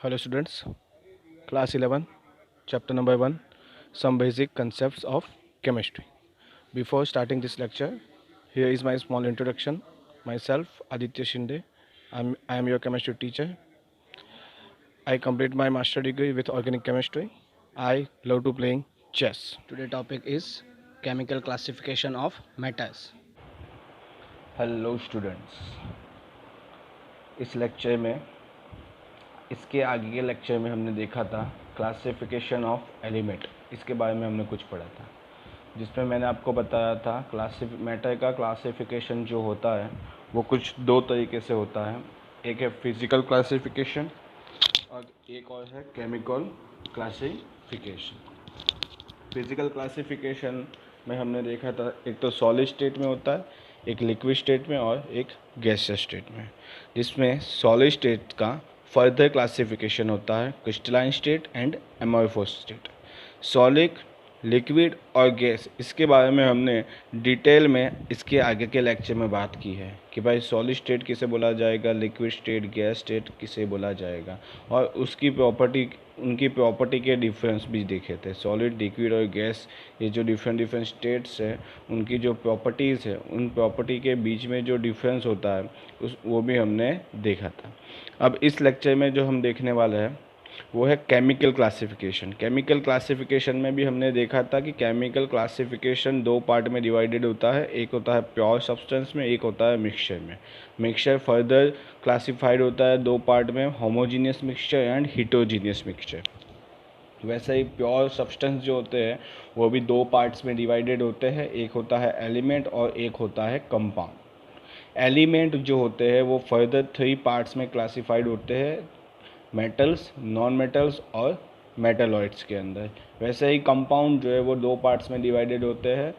Hello students, class 11, chapter number 1, some basic concepts of chemistry. Before starting this lecture, here is my small introduction. Myself, Aditya Shinde. I am your chemistry teacher. I complete my master degree with organic chemistry. I love to playing chess. Today topic is chemical classification of metals. Hello students, इस lecture में इसके आगे के lecture में हमने देखा था classification of element. इसके बारे में हमने कुछ पढ़ा था, जिसमें मैंने आपको बताया था मैटर का क्लासिफिकेशन जो होता है वो कुछ दो तरीके से होता है। एक है फिजिकल क्लासिफिकेशन और एक और है केमिकल क्लासिफिकेशन। फिजिकल क्लासिफिकेशन में हमने देखा था एक तो सॉलिड स्टेट में होता है, एक लिक्विड स्टेट में और एक गैसियस स्टेट में। जिसमें सॉलिड स्टेट का फर्दर क्लासिफिकेशन होता है crystalline state and amorphous state. Solid, liquid और गैस, इसके बारे में हमने डिटेल में इसके आगे के लेक्चर में बात की है कि भाई सॉलिड स्टेट किसे बोला जाएगा, लिक्विड स्टेट, गैस स्टेट किसे बोला जाएगा, और उसकी प्रॉपर्टी, उनकी प्रॉपर्टी के डिफरेंस भी देखे थे। सॉलिड, लिक्विड और गैस, ये जो डिफरेंट स्टेट्स है, उनकी जो प्रॉपर्टीज़ है, उन प्रॉपर्टी के बीच में जो डिफरेंस होता है वो भी हमने देखा था। अब इस लेक्चर में जो हम देखने वाले हैं वो है केमिकल क्लासिफिकेशन। केमिकल क्लासिफिकेशन में भी हमने देखा था कि केमिकल क्लासिफिकेशन दो पार्ट में डिवाइडेड होता है। एक होता है प्योर सब्सटेंस में, एक होता है मिक्सचर में। मिक्सचर फर्दर क्लासिफाइड होता है दो पार्ट में, होमोजीनियस मिक्सचर एंड हिटरोजीनियस मिक्सचर। वैसे ही प्योर सब्सटेंस जो होते हैं वो भी दो पार्ट्स में डिवाइडेड होते हैं, एक होता है एलिमेंट और एक होता है कंपाउंड। एलिमेंट जो होते हैं वो फर्दर थ्री पार्ट्स में क्लासिफाइड होते हैं, मेटल्स, नॉन मेटल्स और मेटलॉइड्स के अंदर। वैसे ही कंपाउंड जो है वो दो पार्ट्स में डिवाइडेड होते हैं,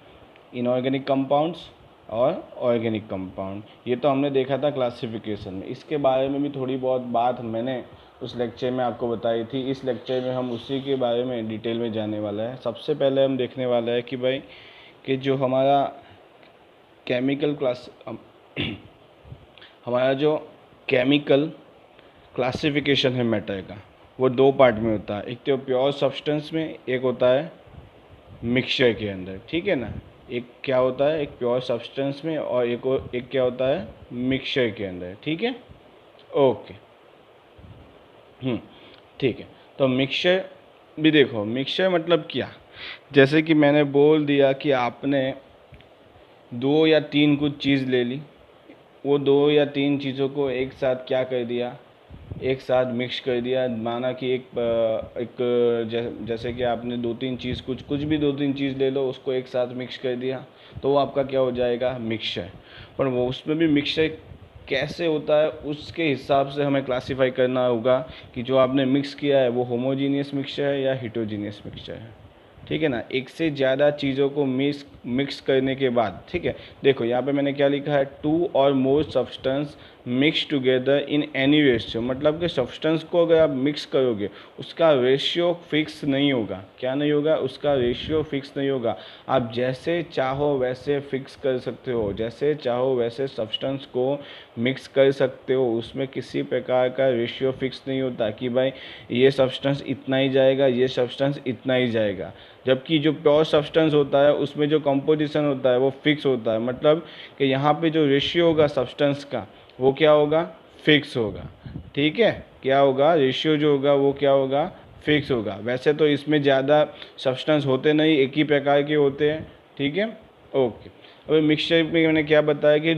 इनऑर्गेनिक कंपाउंड्स और ऑर्गेनिक कंपाउंड। ये तो हमने देखा था क्लासिफिकेशन में। इसके बारे में भी थोड़ी बहुत बात मैंने उस लेक्चर में आपको बताई थी। इस लेक्चर में हम उसी के बारे में डिटेल में जाने वाला है। सबसे पहले हम देखने वाला है कि भाई कि जो हमारा केमिकल क्लास हमारा जो केमिकल क्लासिफिकेशन है मैटर का, वो दो पार्ट में होता है। एक तो प्योर सब्सटेंस में, एक होता है मिक्सचर के अंदर। ठीक है ना, एक क्या होता है, एक प्योर सब्सटेंस में और एक क्या होता है मिक्सचर के अंदर। ठीक है, ओके, ठीक है। तो मिक्सचर भी देखो, मिक्सचर मतलब क्या, जैसे कि मैंने बोल दिया कि आपने दो या तीन कुछ चीज़ ले ली, वो दो या तीन चीज़ों को एक साथ क्या कर दिया, एक साथ मिक्स कर दिया। माना कि जैसे कि आपने दो तीन चीज़, कुछ भी दो तीन चीज़ ले लो, उसको एक साथ मिक्स कर दिया, तो वो आपका क्या हो जाएगा, मिक्सचर। पर वो उसमें भी मिक्सचर कैसे होता है उसके हिसाब से हमें क्लासीफाई करना होगा कि जो आपने मिक्स किया है वो होमोजीनियस मिक्सचर है या हिटरोजीनियस मिक्सचर है। ठीक है ना, एक से ज़्यादा चीज़ों को मिक्स करने के बाद, ठीक है, देखो यहाँ पे मैंने क्या लिखा है, टू और more substance mix together in any ratio. मतलब कि सब्सटेंस को अगर आप मिक्स करोगे उसका रेशियो फिक्स नहीं होगा। क्या नहीं होगा, उसका रेशियो फिक्स नहीं होगा। आप जैसे चाहो वैसे फिक्स कर सकते हो, जैसे चाहो वैसे सब्सटेंस को मिक्स कर सकते हो। उसमें किसी प्रकार का रेशियो फिक्स नहीं होता कि भाई ये सब्सटेंस इतना ही जाएगा, ये सब्सटेंस इतना ही जाएगा। जबकि जो प्योर सब्सटेंस होता है उसमें जो कंपोजिशन होता है वो फिक्स होता है। मतलब कि यहाँ पे जो रेशियो होगा सब्सटेंस का वो क्या होगा, फिक्स होगा। ठीक है, क्या होगा, रेशियो जो होगा वो क्या होगा, फिक्स होगा। वैसे तो इसमें ज़्यादा सब्सटेंस होते नहीं, एक ही प्रकार के होते हैं। ठीक है, ओके। अब मिक्सचर में मैंने क्या बताया कि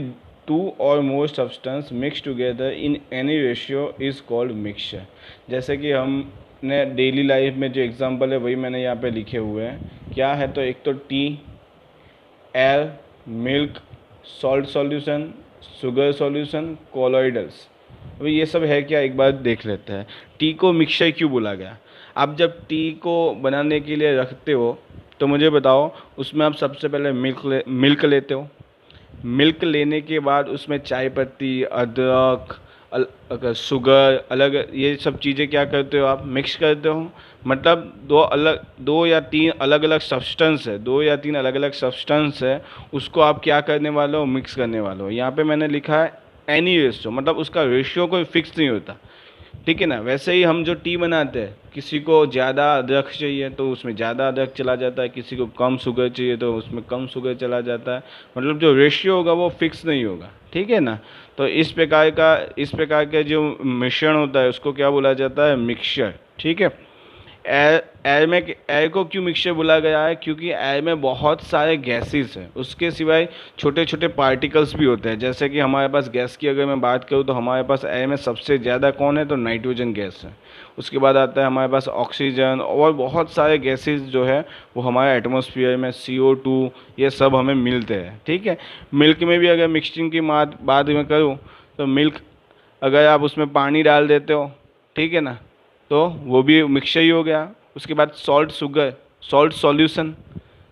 टू और more substance mix together in any ratio is called mixture. जैसे कि हमने डेली लाइफ में जो एग्जांपल है वही मैंने यहाँ पे लिखे हुए हैं। क्या है, तो एक तो tea, air, milk, salt solution, sugar solution, colloidals. अभी ये सब है क्या, एक बार देख लेते हैं। टी को मिक्सचर क्यों बोला गया। आप जब टी को बनाने के लिए रखते हो तो मुझे बताओ, उसमें आप सबसे पहले मिल्क लेते हो। मिल्क लेने के बाद उसमें चाय पत्ती, अदरक, अगर शुगर अलग, ये सब चीज़ें क्या करते हो, आप मिक्स करते हो। मतलब दो या तीन अलग अलग सब्सटेंस है, दो या तीन अलग अलग सब्सटेंस है, उसको आप क्या करने वाले हो, मिक्स करने वाले हो। यहाँ पे मैंने लिखा है एनी रेशियो, मतलब उसका रेशियो कोई फिक्स नहीं होता। ठीक है ना। वैसे ही हम जो टी बनाते हैं, किसी को ज़्यादा अदरक चाहिए तो उसमें ज़्यादा अदरक चला जाता है, किसी को कम शुगर चाहिए तो उसमें कम शुगर चला जाता है। मतलब जो रेशियो होगा वो फिक्स नहीं होगा, ठीक है ना। तो इस प्रकार का जो मिश्रण होता है उसको क्या बोला जाता है, मिक्सचर, ठीक है। एयर को क्यों मिक्सचर बोला गया है, क्योंकि एयर में बहुत सारे गैसेस हैं, उसके सिवाय छोटे छोटे पार्टिकल्स भी होते हैं। जैसे कि हमारे पास गैस की अगर मैं बात करूँ तो हमारे पास एयर में सबसे ज़्यादा कौन है, तो नाइट्रोजन गैस है। उसके बाद आता है हमारे पास ऑक्सीजन, और बहुत सारे गैसेस जो है वो हमारे एटमॉस्फेयर में CO2, ये सब हमें मिलते हैं, ठीक है। मिल्क में भी अगर मिक्सचिंग की बात मैं करूँ तो मिल्क अगर आप उसमें पानी डाल देते हो, ठीक है ना, तो वो भी मिक्सचर ही हो गया। उसके बाद सॉल्ट सॉल्यूशन,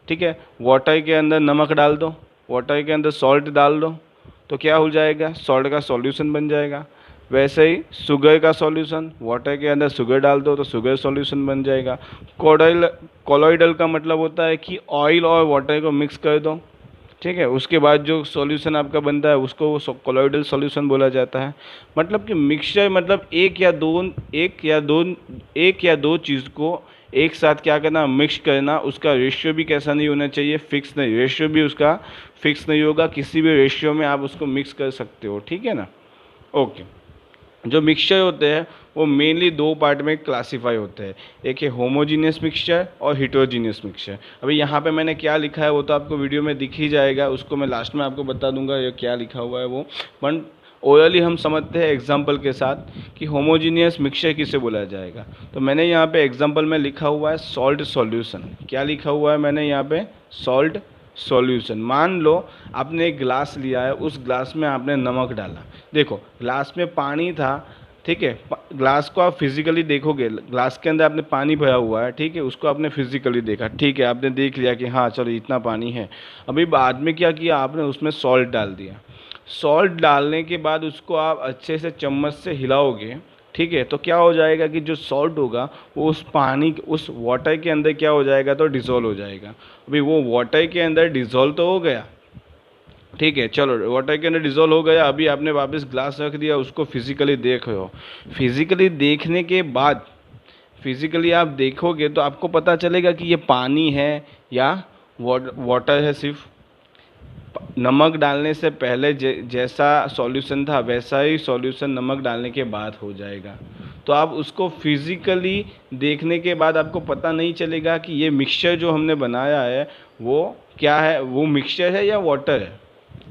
ठीक है। वाटर के अंदर नमक डाल दो, वाटर के अंदर सॉल्ट डाल दो, तो क्या हो जाएगा, सॉल्ट का सॉल्यूशन बन जाएगा। वैसे ही शुगर का सॉल्यूशन, वाटर के अंदर शुगर डाल दो तो शुगर सॉल्यूशन बन जाएगा। कोलॉइडल का मतलब होता है कि ऑयल और वाटर को मिक्स कर दो, ठीक है। उसके बाद जो सॉल्यूशन आपका बनता है उसको कोलॉइडल सॉल्यूशन बोला जाता है। मतलब कि मिक्सचर मतलब एक या दो चीज़ को एक साथ क्या करना, मिक्स करना। उसका रेशियो भी कैसा नहीं होना चाहिए, फिक्स नहीं, रेशियो भी उसका फिक्स नहीं होगा, किसी भी रेशियो में आप उसको मिक्स कर सकते हो, ठीक है ना। ओके, जो मिक्सचर होते हैं वो मेनली दो पार्ट में क्लासीफाई होते हैं, एक है होमोजीनियस मिक्सचर और हिटरोजीनियस मिक्सचर। अभी यहाँ पे मैंने क्या लिखा है वो तो आपको वीडियो में दिख ही जाएगा, उसको मैं लास्ट में आपको बता दूंगा ये क्या लिखा हुआ है वो। बट ओरली हम समझते हैं एग्जाम्पल के साथ कि होमोजीनियस मिक्सचर किसे बोला जाएगा। तो मैंने यहाँ पे एग्जाम्पल में लिखा हुआ है सॉल्ट सॉल्यूशन। क्या लिखा हुआ है मैंने यहाँ पे, सॉल्ट सॉल्यूशन। मान लो आपने एक ग्लास लिया है, उस ग्लास में आपने नमक डाला। देखो ग्लास में पानी था, ठीक है। ग्लास को आप फिजिकली देखोगे, ग्लास के अंदर आपने पानी भरा हुआ है, ठीक है। उसको आपने फिजिकली देखा, ठीक है, आपने देख लिया कि हाँ चलो इतना पानी है। अभी बाद में क्या किया आपने, उसमें सॉल्ट डाल दिया। सॉल्ट डालने के बाद उसको आप अच्छे से चम्मच से हिलाओगे, ठीक है। तो क्या हो जाएगा कि जो सॉल्ट होगा वो उस पानी, उस वाटर के अंदर क्या हो जाएगा, तो डिज़ोल्व हो जाएगा। अभी वो वाटर के अंदर डिज़ोल्व तो हो गया, ठीक है। चलो वाटर के अंदर डिज़ोल्व हो गया, अभी आपने वापस ग्लास रख दिया, उसको फिजिकली देख रहे हो। फिजिकली देखने के बाद, फिजिकली आप देखोगे तो आपको पता चलेगा कि ये पानी है या वाटर है। सिर्फ नमक डालने से पहले जैसा सॉल्यूशन था वैसा ही सॉल्यूशन नमक डालने के बाद हो जाएगा। तो आप उसको फिजिकली देखने के बाद आपको पता नहीं चलेगा कि ये मिक्सचर जो हमने बनाया है वो क्या है, वो मिक्सचर है या वाटर है,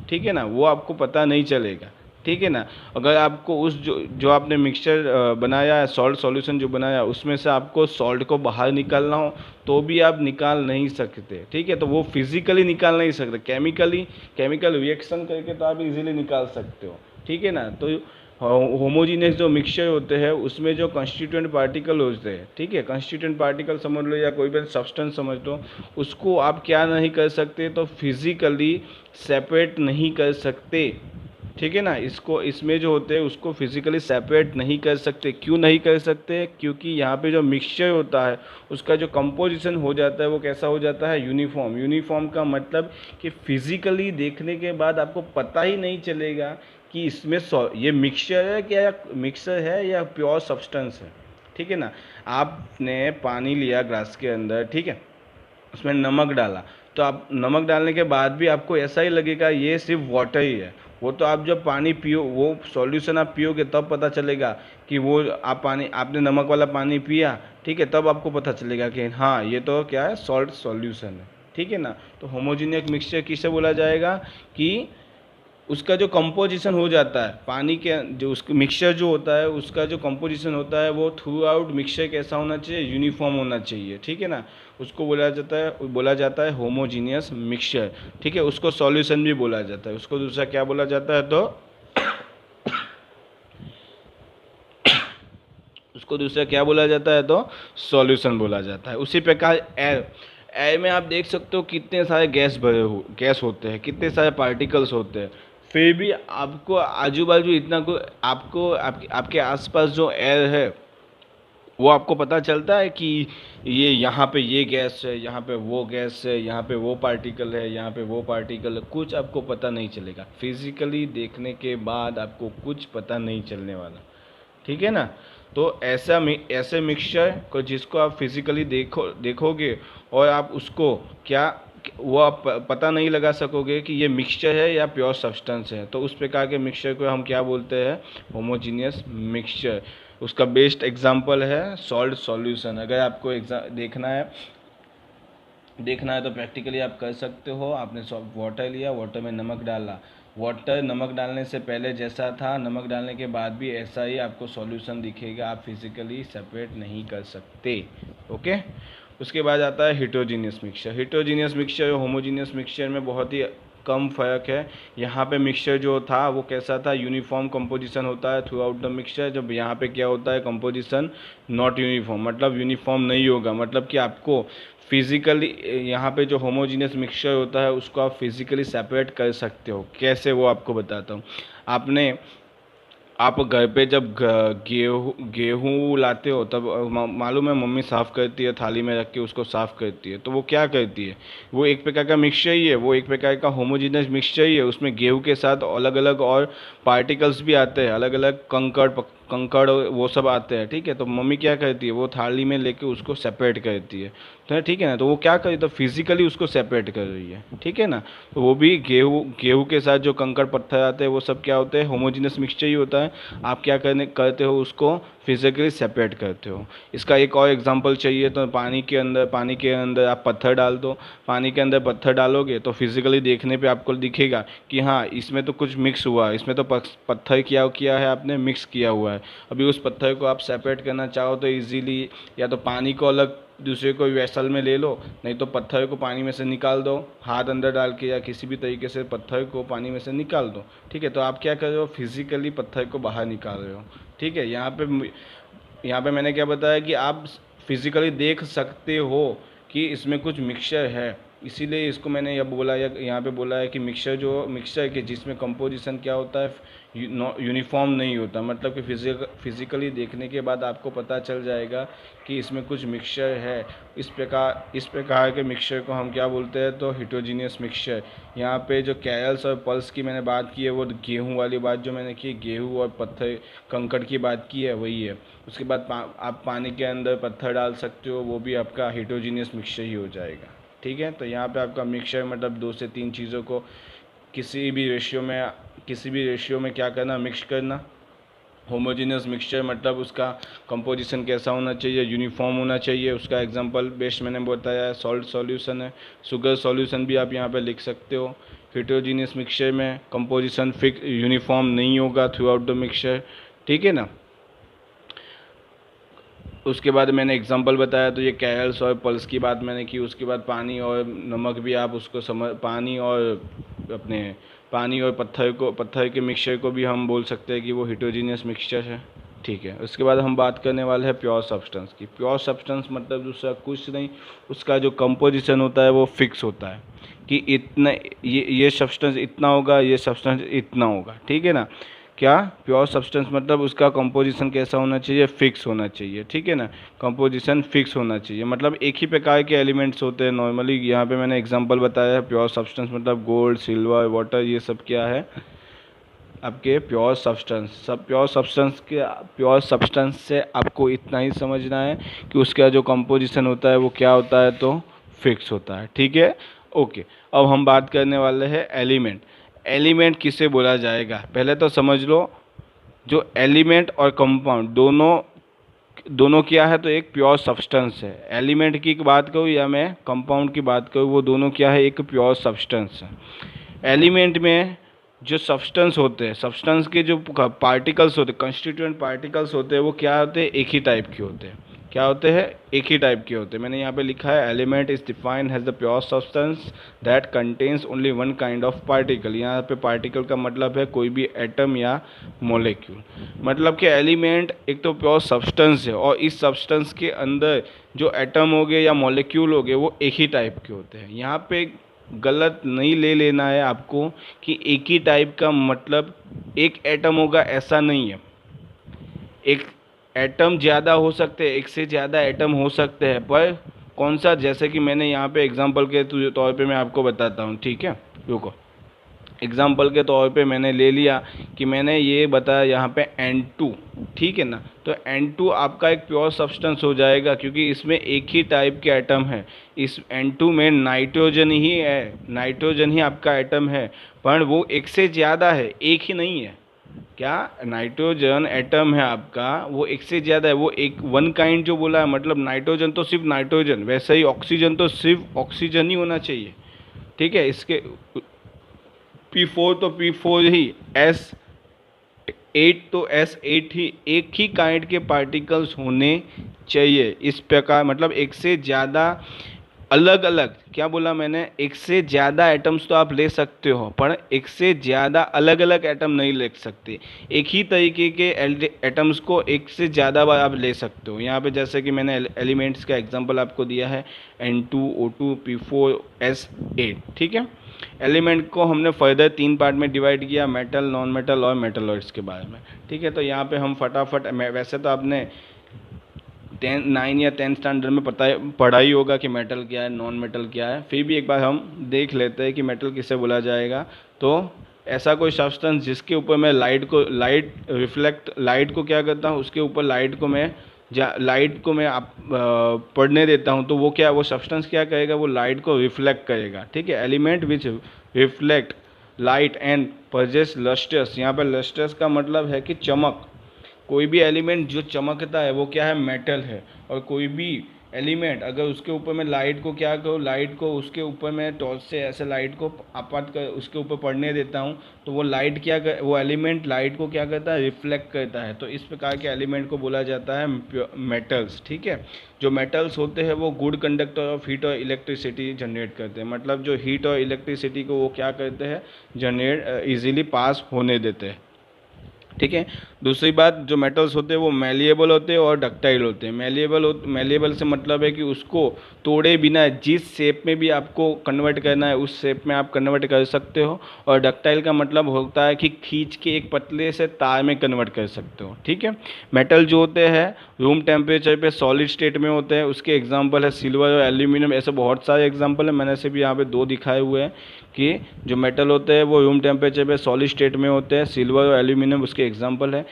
ठीक है ना। वो आपको पता नहीं चलेगा, ठीक है ना। अगर आपको उस जो आपने मिक्सचर बनाया है, सॉल्ट सॉल्यूशन जो बनाया उसमें से आपको सॉल्ट को बाहर निकालना हो तो भी आप निकाल नहीं सकते, ठीक है। तो वो फिजिकली निकाल नहीं सकते, केमिकल रिएक्शन करके तो आप इजीली निकाल सकते हो, ठीक है ना। तो होमोजीनियस जो मिक्सचर होते हैं उसमें जो कंस्टिट्यूएंट पार्टिकल होते हैं, ठीक है, कंस्टिट्यूएंट पार्टिकल समझ लो या कोई भी सब्सटेंस समझ लो, उसको आप क्या नहीं कर सकते, तो फिजिकली सेपरेट नहीं कर सकते, ठीक है ना। इसमें जो होते हैं उसको फिजिकली सेपरेट नहीं कर सकते। क्यों नहीं कर सकते, क्योंकि यहाँ पे जो मिक्सचर होता है उसका जो कंपोजिशन हो जाता है वो कैसा हो जाता है, यूनिफॉर्म। यूनिफॉर्म का मतलब कि फिजिकली देखने के बाद आपको पता ही नहीं चलेगा कि इसमें ये मिक्सचर है क्या, मिक्सचर है या प्योर सब्सटेंस है, ठीक है ना। आपने पानी लिया ग्लास के अंदर, ठीक है, उसमें नमक डाला, तो आप नमक डालने के बाद भी आपको ऐसा ही लगेगा ये सिर्फ वाटर ही है। वो तो आप जब पानी पियो, वो सॉल्यूशन आप पियोगे तब पता चलेगा कि वो आपने नमक वाला पानी पिया, ठीक है, तब आपको पता चलेगा कि हाँ ये तो क्या है, सॉल्ट सॉल्यूशन है, ठीक है ना। तो होमोजेनियस मिक्सचर किसे बोला जाएगा कि उसका जो कंपोजिशन हो जाता है पानी के, जो उसका मिक्सचर जो होता है उसका जो कंपोजिशन होता है वो थ्रू आउट मिक्सचर कैसा होना चाहिए, यूनिफॉर्म होना चाहिए, ठीक है ना। उसको बोला जाता है होमोजीनियस मिक्सचर, ठीक है। उसको सॉल्यूशन भी बोला जाता है, उसको दूसरा क्या बोला जाता है, तो उसको दूसरा क्या बोला जाता है, तो सॉल्यूशन बोला जाता है। उसी प्रकार एयर में आप देख सकते हो कितने सारे गैस होते हैं, कितने सारे पार्टिकल्स होते हैं, फिर भी आपको आजू बाजू इतना को आपके आसपास जो एयर है वो आपको पता चलता है कि ये यहाँ पे ये गैस है, यहाँ पे वो गैस है, यहाँ पे वो पार्टिकल है, यहाँ पे वो पार्टिकल है, कुछ आपको पता नहीं चलेगा। फिजिकली देखने के बाद आपको कुछ पता नहीं चलने वाला, ठीक है ना। तो ऐसे मिक्सचर को जिसको आप फिजिकली देखोगे और आप उसको क्या वो आप पता नहीं लगा सकोगे कि ये मिक्सचर है या प्योर सब्सटेंस है, तो उस प्रकार के मिक्सचर को हम क्या बोलते हैं, होमोजीनियस मिक्सचर। उसका बेस्ट एग्जांपल है सॉल्ट सॉल्यूशन। अगर आपको देखना है तो प्रैक्टिकली आप कर सकते हो। आपने वाटर लिया, वाटर में नमक डाला, वाटर नमक डालने से पहले जैसा था, नमक डालने के बाद भी ऐसा ही आपको सॉल्यूशन दिखेगा। आप फिजिकली सेपरेट नहीं कर सकते। ओके। उसके बाद आता है हिट्रोजीनियस मिक्सचर। हिट्रोजीनियस मिक्सचर और होमोजीनियस मिक्सचर में बहुत ही कम फर्क है। यहाँ पे मिक्सचर जो था वो कैसा था, यूनिफॉर्म कंपोजिशन होता है थ्रू आउट द मिक्सचर। जब यहाँ पे क्या होता है, कंपोजिशन नॉट यूनिफॉर्म, मतलब यूनिफॉर्म नहीं होगा, मतलब कि आपको फिजिकली यहाँ पे जो होमोजीनियस मिक्सचर होता है उसको आप फिजिकली सेपरेट कर सकते हो। कैसे, वो आपको बताता हूँ। आप घर पे जब गेहूँ लाते हो तब मालूम है मम्मी साफ़ करती है, थाली में रख के उसको साफ़ करती है। तो वो क्या करती है, वो एक प्रकार का मिक्सचर ही है, वो एक प्रकार का होमोजीनियस मिक्सचर ही है। उसमें गेहूँ के साथ अलग अलग और पार्टिकल्स भी आते हैं, अलग अलग कंकड़ वो सब आते हैं, ठीक है। तो मम्मी क्या करती है, वो थाली में लेके उसको सेपरेट करती है, तो ठीक है ना। तो वो क्या करी, तो फिजिकली उसको सेपरेट कर रही है, ठीक है ना। तो वो भी गेहूँ के साथ जो कंकड़ पत्थर आते हैं वो सब क्या होते हैं, होमोजीनियस मिक्सचर ही होता है। आप क्या करते हो, उसको फिजिकली सेपरेट करते हो। इसका एक और एग्जांपल चाहिए तो पानी के अंदर आप पत्थर डाल दो। पानी के अंदर पत्थर डालोगे तो फिजिकली देखने पे आपको दिखेगा कि हाँ इसमें तो कुछ मिक्स हुआ है, इसमें तो पत्थर किया है आपने, मिक्स किया हुआ है। अभी उस पत्थर को आप सेपरेट करना चाहो तो इजीली या तो पानी को अलग दूसरे कोई वेसल में ले लो, नहीं तो पत्थर को पानी में से निकाल दो, हाथ अंदर डाल के या किसी भी तरीके से पत्थर को पानी में से निकाल दो, ठीक है। तो आप क्या कर रहे हो, फिजिकली पत्थर को बाहर निकाल रहे हो, ठीक है। यहाँ पे मैंने क्या बताया कि आप फिजिकली देख सकते हो कि इसमें कुछ मिक्सचर है, इसीलिए इसको मैंने यहाँ पे बोला है कि मिक्सचर के जिसमें कंपोजिशन क्या होता है, यूनिफॉर्म नहीं होता, मतलब कि फिजिकली देखने के बाद आपको पता चल जाएगा कि इसमें कुछ मिक्सचर है। इस प्रकार के मिक्सचर को हम क्या बोलते हैं, तो हिट्रोजीनियस मिक्सचर। यहाँ पे जो कैरल्स और पल्स की मैंने बात की है, वो गेहूँ वाली बात जो मैंने की, गेहूँ और पत्थर कंकड़ की बात की है, वही है। उसके बाद आप पानी के अंदर पत्थर डाल सकते हो, वो भी आपका हिट्रोजीनियस मिक्सचर ही हो जाएगा, ठीक है। तो यहाँ पे आपका मिक्सचर मतलब 2 से 3 चीज़ों को किसी भी रेशियो में क्या करना, मिक्स करना। होमोजीनियस मिक्सचर मतलब उसका कंपोजिशन कैसा होना चाहिए, यूनिफॉर्म होना चाहिए। उसका एग्जांपल बेस्ट मैंने बताया है, सॉल्ट सॉल्यूशन है। शुगर सॉल्यूशन भी आप यहाँ पे लिख सकते हो। हिट्रोजीनियस मिक्सचर में कंपोजिशन यूनिफॉर्म नहीं होगा थ्रू आउट द मिक्सचर, ठीक है ना। उसके बाद मैंने एग्जांपल बताया, तो ये कैरल्स और पल्स की बात मैंने की। उसके बाद पानी और नमक भी आप उसको पानी और पत्थर के मिक्सचर को भी हम बोल सकते हैं कि वो हिट्रोजीनियस मिक्सचर है, ठीक है। उसके बाद हम बात करने वाले हैं प्योर सब्सटेंस की। प्योर सब्सटेंस मतलब दूसरा कुछ नहीं, उसका जो कंपोजिशन होता है वो फिक्स होता है कि इतना ये सब्सटेंस इतना होगा, ये सब्सटेंस इतना होगा, ठीक है ना। क्या, प्योर सब्सटेंस मतलब उसका कंपोजिशन कैसा होना चाहिए, फिक्स होना चाहिए, ठीक है ना। कंपोजिशन फिक्स होना चाहिए, मतलब एक ही प्रकार के एलिमेंट्स होते हैं नॉर्मली। यहाँ पे मैंने एग्जांपल बताया है, प्योर सब्सटेंस मतलब गोल्ड, सिल्वर, वाटर, ये सब क्या है आपके प्योर सब्सटेंस। प्योर सब्सटेंस से आपको इतना ही समझना है कि उसका जो कंपोजिशन होता है वो क्या होता है, तो फिक्स होता है, ठीक है। ओके, अब हम बात करने वाले हैं एलिमेंट। एलिमेंट किसे बोला जाएगा, पहले तो समझ लो। जो एलिमेंट और कंपाउंड दोनों क्या है, तो एक प्योर सब्सटेंस है। एलिमेंट की बात करूँ या मैं कंपाउंड की बात करूँ, वो दोनों क्या है, एक प्योर सब्सटेंस है। एलिमेंट में जो सब्सटेंस होते हैं, सब्सटेंस के जो पार्टिकल्स होते हैं, कंस्टिट्यूएंट पार्टिकल्स होते हैं, वो क्या होते हैं, एक ही टाइप के होते हैं। क्या होते हैं, एक ही टाइप के होते हैं। मैंने यहाँ पे लिखा है, element is defined as the pure substance that contains only one kind of particle. यहाँ पे पार्टिकल का मतलब है कोई भी एटम या मॉलिक्यूल। मतलब कि एलिमेंट एक तो प्योर सब्सटेंस है, और इस सब्सटेंस के अंदर जो एटम हो गए या मॉलिक्यूल हो गए वो एक ही टाइप के होते हैं। यहाँ पे गलत नहीं ले लेना है आपको कि एक ही टाइप का मतलब एक एटम होगा, ऐसा नहीं है। एक एटम ज़्यादा हो सकते हैं, एक से ज़्यादा एटम हो सकते हैं, पर कौन सा, जैसे कि मैंने यहाँ पे एग्जांपल के तौर पे मैं आपको बताता हूँ, ठीक है। रुको, एग्जाम्पल के तौर पे मैंने ले लिया कि मैंने ये बताया यहाँ पे N2, ठीक है ना। तो N2 आपका एक प्योर सब्सटेंस हो जाएगा क्योंकि इसमें एक ही टाइप के एटम है। इस N2 में नाइट्रोजन ही है, नाइट्रोजन ही आपका एटम है, पर वो एक से ज़्यादा है, एक ही नहीं है। क्या नाइट्रोजन एटम है आपका, वो एक से ज़्यादा है, वो एक वन काइंड जो बोला है, मतलब नाइट्रोजन तो सिर्फ नाइट्रोजन, वैसे ही ऑक्सीजन तो सिर्फ ऑक्सीजन ही होना चाहिए, ठीक है। इसके P4 तो P4 ही, S8 तो S8 ही, एक ही काइंड के पार्टिकल्स होने चाहिए। इस प्रकार मतलब एक से ज़्यादा अलग अलग, क्या बोला मैंने, एक से ज़्यादा एटम्स तो आप ले सकते हो, पर एक से ज़्यादा अलग अलग एटम नहीं ले सकते। एक ही तरीके के एटम्स को एक से ज़्यादा बार आप ले सकते हो। यहाँ पे जैसे कि मैंने एलिमेंट्स का एग्जांपल आपको दिया है N2, O2, P4, S8, ठीक है। एलिमेंट को हमने फर्दर 3 पार्ट में डिवाइड किया, मेटल, नॉन मेटल और मेटलॉइड्स के बारे में, ठीक है। तो यहाँ पे हम फटाफट, वैसे तो आपने 9 या 10 स्टैंडर्ड में पढ़ा ही होगा कि मेटल क्या है, नॉन मेटल क्या है, फिर भी एक बार हम देख लेते हैं कि मेटल किसे बोला जाएगा। तो ऐसा कोई सब्सटेंस जिसके ऊपर मैं लाइट को क्या करता हूँ, उसके ऊपर लाइट को मैं पढ़ने देता हूँ, तो वो क्या, वो सब्सटेंस क्या करेगा, वो लाइट को रिफ्लेक्ट करेगा, ठीक है। Element which reflect light and possess lusters, यहाँ पर लस्टर्स का मतलब है कि चमक। कोई भी एलिमेंट जो चमकता है वो क्या है, मेटल है। और कोई भी एलिमेंट अगर उसके ऊपर मैं लाइट को क्या करूँ, लाइट को उसके ऊपर मैं टॉर्च से ऐसे लाइट को आपात कर उसके ऊपर पड़ने देता हूँ, तो वो लाइट वो एलिमेंट लाइट को क्या करता है, रिफ्लेक्ट करता है। तो इस प्रकार के एलिमेंट को बोला जाता है मेटल्स, ठीक है। जो मेटल्स होते हैं वो गुड कंडक्टर ऑफ हीट और इलेक्ट्रिसिटी जनरेट करते हैं, मतलब जो हीट और इलेक्ट्रिसिटी को वो क्या करते हैं, जनरेट ईजिली पास होने देते हैं, ठीक है। दूसरी बात, जो मेटल्स होते हैं वो मैलिएबल होते हैं और डक्टाइल होते हैं। मैलिएबल से मतलब है कि उसको तोड़े बिना जिस शेप में भी आपको कन्वर्ट करना है उस शेप में आप कन्वर्ट कर सकते हो। और डक्टाइल का मतलब होता है कि खींच के एक पतले से तार में कन्वर्ट कर सकते हो, ठीक है। मेटल जो होते हैं रूम टेम्परेचर पे सॉलिड स्टेट में होते हैं, उसके एग्जाम्पल है सिल्वर और एल्यूमिनियम। ऐसे बहुत सारे एग्जाम्पल है, मैंने सिर्फ यहाँ पे 2 दिखाए हुए हैं कि जो मेटल होते हैं वो रूम टेम्परेचर पे सॉलिड स्टेट में होते हैं, सिल्वर और एल्यूमिनियम उसके एग्जाम्पल है।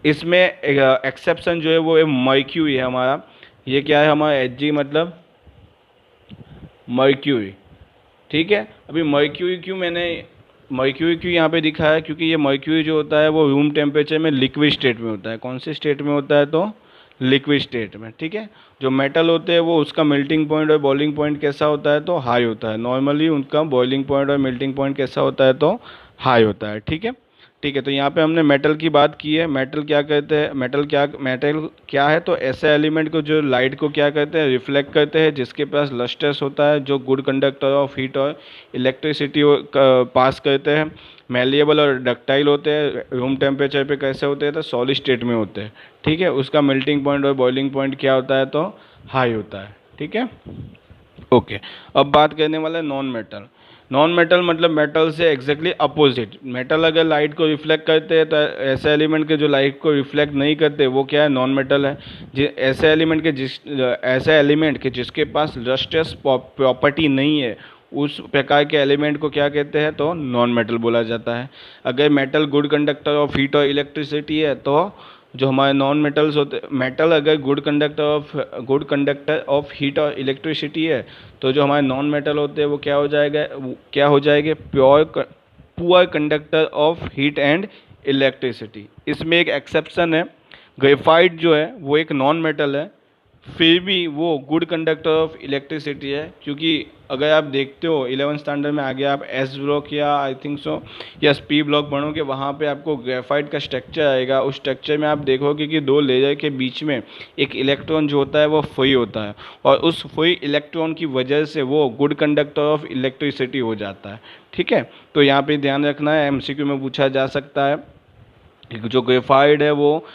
इसमें एक्सेप्शन जो है वो मर्क्यूरी है हमारा। ये क्या है हमारा, Hg मतलब मर्क्यूरी, ठीक है। अभी मर्क्यूरी क्यों यहाँ पे दिखा है, क्योंकि ये मर्क्यूरी जो होता है वो रूम टेम्परेचर में लिक्विड स्टेट में होता है। कौन से स्टेट में होता है, तो लिक्विड स्टेट में, ठीक है। जो मेटल होते हैं वो उसका मेल्टिंग पॉइंट और बॉइलिंग पॉइंट कैसा होता है, तो हाई होता है। नॉर्मली उनका बॉइलिंग पॉइंट और मेल्टिंग पॉइंट कैसा होता है, तो हाई होता है, ठीक है। ठीक है, तो यहाँ पे हमने मेटल की बात की है। मेटल क्या कहते हैं, मेटल क्या है, तो ऐसे एलिमेंट को जो लाइट को क्या कहते हैं, रिफ्लेक्ट करते हैं, जिसके पास लस्टर्स होता है, जो गुड कंडक्टर ऑफ हीट और इलेक्ट्रिसिटी पास करते हैं। मैलिएबल और डक्टाइल होते हैं, रूम टेम्परेचर पे कैसे होते हैं, तो सॉलिड स्टेट में होते हैं, ठीक है। उसका मेल्टिंग पॉइंट और बॉइलिंग पॉइंट क्या होता है, तो हाई होता है, ठीक है। ओके, अब बात करने वाला है नॉन मेटल। नॉन मेटल मतलब मेटल से एग्जैक्टली अपोजिट। मेटल अगर लाइट को रिफ्लेक्ट करते हैं, तो ऐसे एलिमेंट के जो लाइट को रिफ्लेक्ट नहीं करते वो क्या है, नॉन मेटल है। ऐसे एलिमेंट के जिसके पास लस्ट्रस प्रॉपर्टी नहीं है, उस प्रकार के एलिमेंट को क्या कहते हैं, तो नॉन मेटल बोला जाता है। अगर metal good conductor of heat और इलेक्ट्रिसिटी है, तो जो हमारे नॉन मेटल्स होते, मेटल अगर गुड कंडक्टर ऑफ हीट और इलेक्ट्रिसिटी है, तो जो हमारे नॉन मेटल होते हैं वो क्या हो जाएंगे, poor conductor of heat and electricity. इसमें एक एक्सेप्शन है, ग्रेफाइट जो है वो एक नॉन मेटल है, फिर भी वो गुड कंडक्टर ऑफ इलेक्ट्रिसिटी है। क्योंकि अगर आप देखते हो 11th स्टैंडर्ड में आगे आप एस ब्लॉक या आई थिंक सो या पी ब्लॉक पढ़ोगे, वहाँ पे आपको ग्रेफाइट का स्ट्रक्चर आएगा। उस स्ट्रक्चर में आप देखोगे कि 2 लेयर के बीच में एक इलेक्ट्रॉन जो होता है वो फ्री होता है, और उस फ्री इलेक्ट्रॉन की वजह से वो गुड कंडक्टर ऑफ इलेक्ट्रिसिटी हो जाता है, ठीक है। तो यहाँ पे ध्यान रखना है, MCQ में पूछा जा सकता है। जो ग्रेफाइट है वो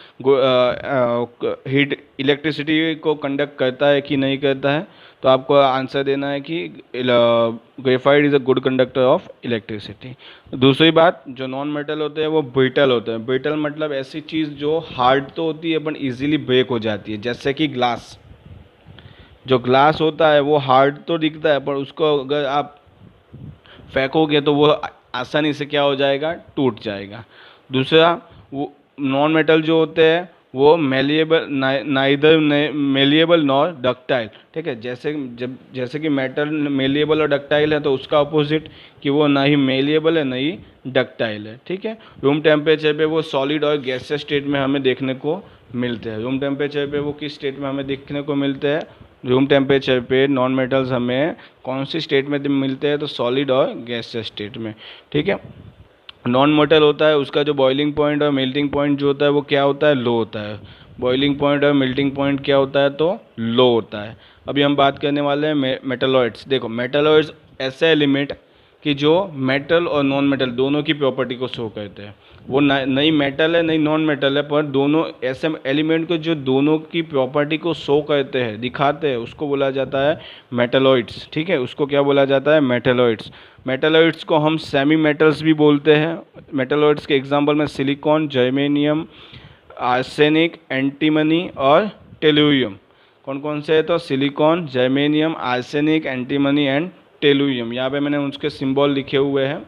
हीट इलेक्ट्रिसिटी को कंडक्ट करता है कि नहीं करता है, तो आपको आंसर देना है कि graphite is a good conductor of electricity. दूसरी बात, जो नॉन मेटल होते हैं वो ब्रिटल होते हैं। ब्रिटल मतलब ऐसी चीज़ जो हार्ड तो होती है बट इजीली ब्रेक हो जाती है, जैसे कि ग्लास। जो ग्लास होता है वो हार्ड तो दिखता है, पर उसको अगर आप फेंकोगे तो वो आसानी से क्या हो जाएगा, टूट जाएगा। दूसरा, वो नॉन मेटल जो होते हैं वो malleable, neither malleable nor ductile, ठीक है। जैसे कि मेटल मेलिएबल और डक्टाइल है, तो उसका अपोजिट कि वो ना ही मेलिएबल है ना ही डक्टाइल है, ठीक है। रूम टेम्परेचर पे वो सॉलिड और गैसियस स्टेट में हमें देखने को मिलते हैं। रूम टेम्परेचर पे वो किस स्टेट में हमें देखने को मिलते हैं, रूम टेम्परेचर पे नॉन मेटल्स हमें कौन सी स्टेट में मिलते हैं, तो सॉलिड और गैसियस स्टेट में, ठीक है। नॉन मेटल होता है, उसका जो बॉइलिंग पॉइंट और मेल्टिंग पॉइंट जो होता है वो क्या होता है, लो होता है। बॉइलिंग पॉइंट और मेल्टिंग पॉइंट क्या होता है, तो लो होता है। अभी हम बात करने वाले हैं मेटलॉइड्स। देखो, मेटलॉइड्स ऐसे एलिमेंट कि जो मेटल और नॉन मेटल दोनों की प्रॉपर्टी को शो करते हैं। वो नई मेटल है नई नॉन मेटल है, पर दोनों ऐसे एलिमेंट को जो दोनों की प्रॉपर्टी को शो करते हैं, दिखाते हैं, उसको बोला जाता है मेटलॉइड्स, ठीक है। उसको क्या बोला जाता है, मेटलॉइड्स। मेटलॉइड्स को हम सेमी मेटल्स भी बोलते हैं। मेटलॉइड्स के एग्जांपल में सिलिकॉन, जर्मेनियम, आर्सेनिक, एंटीमनी और टेलुरियम। कौन कौन से है, तो silicon, germanium, arsenic, antimony and tellurium. यहाँ पे मैंने उसके सिंबल लिखे हुए हैं,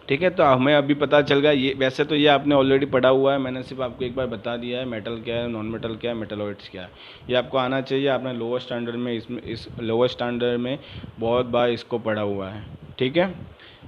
ठीक है। तो हमें अभी पता चल गया, ये वैसे तो ये आपने ऑलरेडी पढ़ा हुआ है, मैंने सिर्फ आपको एक बार बता दिया है मेटल क्या है, नॉन मेटल क्या है, मेटलॉइड्स क्या है। ये आपको आना चाहिए, आपने लोअर स्टैंडर्ड में इस लोअर स्टैंडर्ड में बहुत बार इसको पढ़ा हुआ है, ठीक है।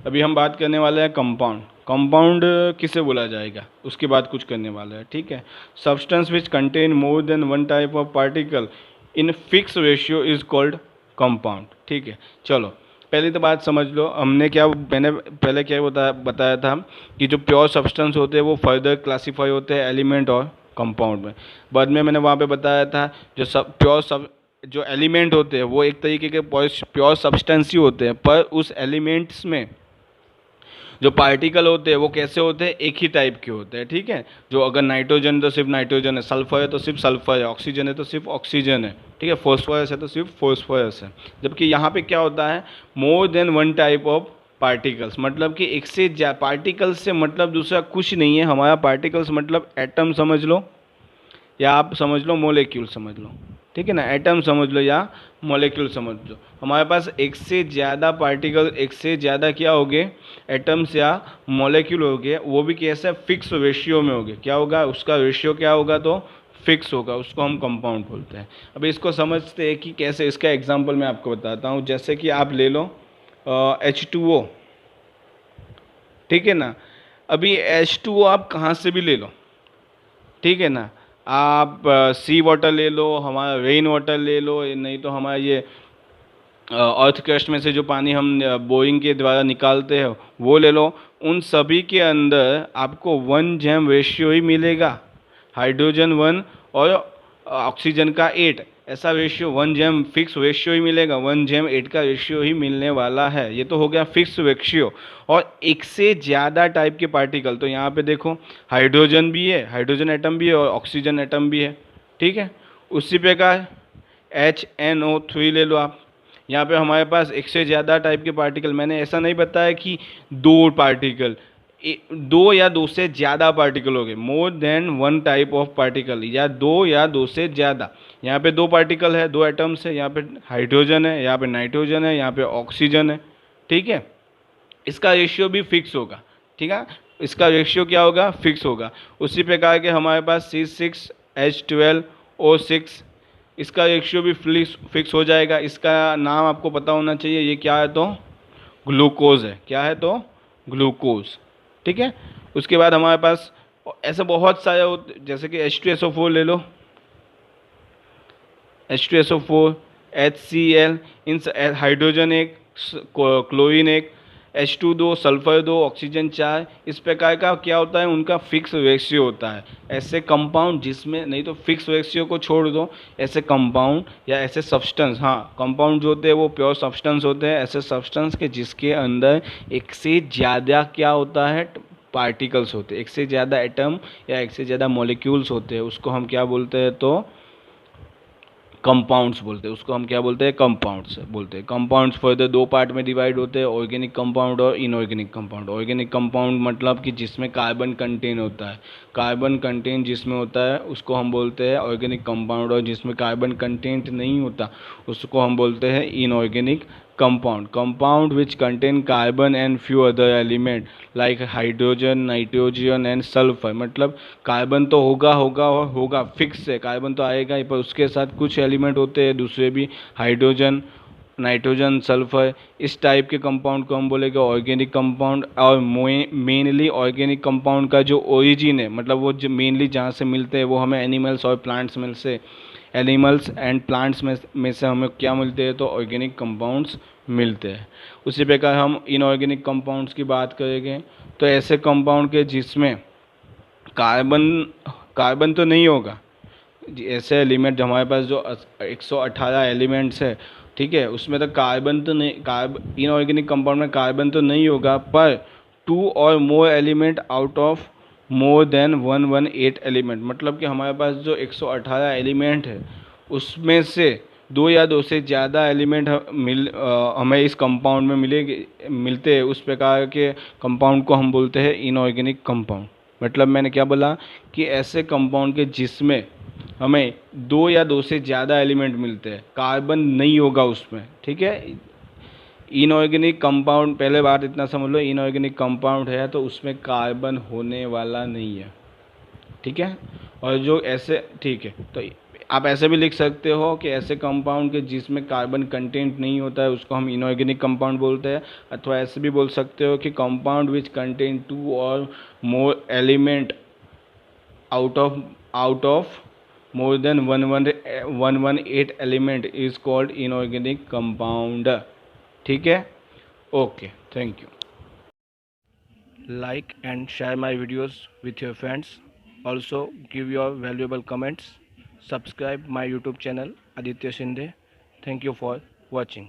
अभी हम बात करने वाले हैं कंपाउंड। कंपाउंड किसे बोला जाएगा, उसके बाद कुछ करने वाला है, ठीक है। Substance which contain more than one type of particle in fix ratio is called compound, ठीक है। चलो पहली तो बात समझ लो, मैंने पहले क्या बताया था कि जो प्योर सब्सटेंस होते हैं वो फर्दर क्लासीफाई होते हैं एलिमेंट और कंपाउंड में। बाद में मैंने वहाँ पे बताया था जो एलिमेंट होते हैं वो एक तरीके के प्योर सब्सटेंस ही होते हैं, पर उस एलिमेंट्स में जो पार्टिकल होते हैं वो कैसे होते हैं, एक ही टाइप के होते हैं, ठीक है। जो अगर नाइट्रोजन तो सिर्फ नाइट्रोजन है, सल्फर है तो सिर्फ सल्फर है, ऑक्सीजन है तो सिर्फ ऑक्सीजन है, ठीक है। फॉस्फोरस है तो सिर्फ फॉस्फोरस है। जबकि यहाँ पे क्या होता है, more than one type of particles, मतलब कि एक से पार्टिकल्स से मतलब दूसरा कुछ नहीं है हमारा। पार्टिकल्स मतलब एटम समझ लो, या आप समझ लो मॉलिक्यूल समझ लो, ठीक है ना। एटम समझ लो या मॉलिक्यूल समझ लो। हमारे पास एक से ज़्यादा पार्टिकल, एक से ज़्यादा क्या हो गए, एटम्स या मॉलिक्यूल हो गए, वो भी कैसे, फिक्स रेशियो में हो गए। क्या होगा, उसका रेशियो क्या होगा, तो फिक्स होगा, उसको हम कंपाउंड बोलते हैं। अब इसको समझते हैं कि कैसे। इसका एग्जांपल मैं आपको बताता हूँ। जैसे कि आप ले लो H2O, ठीक है ना। अभी H2O आप कहाँ से भी ले लो, ठीक है ना। आप सी वाटर ले लो, हमारा रेन वाटर ले लो, नहीं तो हमारा ये अर्थ क्रस्ट में से जो पानी हम बोरिंग के द्वारा निकालते हैं वो ले लो। उन सभी के अंदर आपको 1 रेशियो ही मिलेगा। हाइड्रोजन 1 और ऑक्सीजन का 8, ऐसा रेशियो 1 फिक्स रेशियो ही मिलेगा। 1:8 का रेशियो ही मिलने वाला है। ये तो हो गया फिक्स रेशियो। और एक से ज़्यादा टाइप के पार्टिकल, तो यहाँ पे देखो हाइड्रोजन भी है, हाइड्रोजन एटम भी है और ऑक्सीजन एटम भी है, ठीक है। उसी प्रकार HNO3 ले लो आप। यहाँ पे हमारे पास एक से ज़्यादा टाइप के पार्टिकल, मैंने ऐसा नहीं बताया कि 2 पार्टिकल, 2 या 2 से ज़्यादा पार्टिकल हो गए, more than one type of particle, या 2 या 2 से ज़्यादा। यहाँ पे 2 पार्टिकल है, 2 एटम्स है, यहाँ पे हाइड्रोजन है, यहाँ पे नाइट्रोजन है, यहाँ पे ऑक्सीजन है, ठीक है। इसका रेशियो भी फिक्स होगा, ठीक है। इसका रेशियो क्या होगा, फिक्स होगा। उसी प्रकार के हमारे पास C6H12O6, इसका रेशियो भी फिक्स हो जाएगा। इसका नाम आपको पता होना चाहिए, ये क्या है, तो ग्लूकोज है। क्या है, तो ग्लूकोज, ठीक है। उसके बाद हमारे पास ऐसे बहुत सारे होते, जैसे कि H2SO4 ले लो, H2SO4, HCl, इन हाइड्रोजन एक, क्लोरीन एक, H2 2, सल्फर 2, ऑक्सीजन 4, इस प्रकार का क्या होता है, उनका फिक्स रेशियो होता है। ऐसे कंपाउंड जिसमें, नहीं तो फिक्स रेशियो को छोड़ दो, ऐसे कंपाउंड या ऐसे सब्सटेंस, हाँ कंपाउंड जो होते हैं वो प्योर सब्सटेंस होते हैं, ऐसे सब्सटेंस के जिसके अंदर एक से ज़्यादा क्या होता है, पार्टिकल्स होते हैं, एक से ज़्यादा एटम या एक से ज़्यादा मॉलिक्यूल्स होते हैं, उसको हम क्या बोलते हैं, तो कंपाउंड्स बोलते हैं। उसको हम क्या बोलते हैं, कंपाउंड्स बोलते हैं। कंपाउंड्स फर्दर 2 पार्ट में डिवाइड होते हैं, ऑर्गेनिक कंपाउंड और इनऑर्गेनिक कंपाउंड। ऑर्गेनिक कंपाउंड मतलब कि जिसमें कार्बन कंटेन होता है, कार्बन कंटेंट जिसमें होता है उसको हम बोलते हैं ऑर्गेनिक कंपाउंड, और जिसमें कार्बन कंटेंट नहीं होता उसको हम बोलते हैं inorganic compound which contain carbon and few other element like hydrogen, nitrogen and sulfur। मतलब कार्बन तो होगा फिक्स है, कार्बन तो आएगा ही, पर उसके साथ कुछ एलिमेंट होते हैं दूसरे भी, हाइड्रोजन, नाइट्रोजन, सल्फर। इस टाइप के कंपाउंड को हम बोलेंगे ऑर्गेनिक कंपाउंड। और मेनली ऑर्गेनिक कंपाउंड का जो ओरिजिन है, मतलब वो जो मेनली जहाँ से मिलते हैं वो हमें एनिमल्स और प्लांट्स में से, एनिमल्स एंड प्लांट्स में से हमें क्या मिलते हैं, तो ऑर्गेनिक कंपाउंड्स मिलते हैं। उसी प्रकार हम इनऑर्गेनिक कंपाउंड्स की बात करेंगे तो ऐसे कंपाउंड के जिसमें कार्बन तो नहीं होगा, ऐसे एलिमेंट हमारे पास जो 118 एलिमेंट्स है, ठीक है, उसमें तो कार्बन तो नहीं, इनऑर्गेनिक कंपाउंड में कार्बन तो नहीं होगा, पर 2 और मोर element out of more than 118 element. मतलब कि हमारे पास जो 118 एलिमेंट है उसमें से 2 या 2 से ज़्यादा एलिमेंट हमें इस कंपाउंड में मिलते हैं, उस प्रकार के कंपाउंड को हम बोलते हैं इनऑर्गेनिक कंपाउंड। मतलब मैंने क्या बोला कि ऐसे कंपाउंड के जिसमें हमें 2 या 2 से ज़्यादा एलिमेंट मिलते हैं, कार्बन नहीं होगा उसमें, ठीक है। इनऑर्गेनिक कंपाउंड, पहले बात इतना समझ लो, इनऑर्गेनिक कंपाउंड है तो उसमें कार्बन होने वाला नहीं है, ठीक है। और जो ऐसे, ठीक है, तो आप ऐसे भी लिख सकते हो कि ऐसे कंपाउंड के जिसमें कार्बन कंटेंट नहीं होता है उसको हम इनऑर्गेनिक कंपाउंड बोलते हैं। अथवा ऐसे भी बोल सकते हो कि कंपाउंड विच कंटेन 2 और मोर element out of more than 118 element is called inorganic compound। ठीक है, okay, thank you. Like and share my videos with your friends, also give your valuable comments, subscribe my YouTube channel Aditya Shinde। Thank you for watching।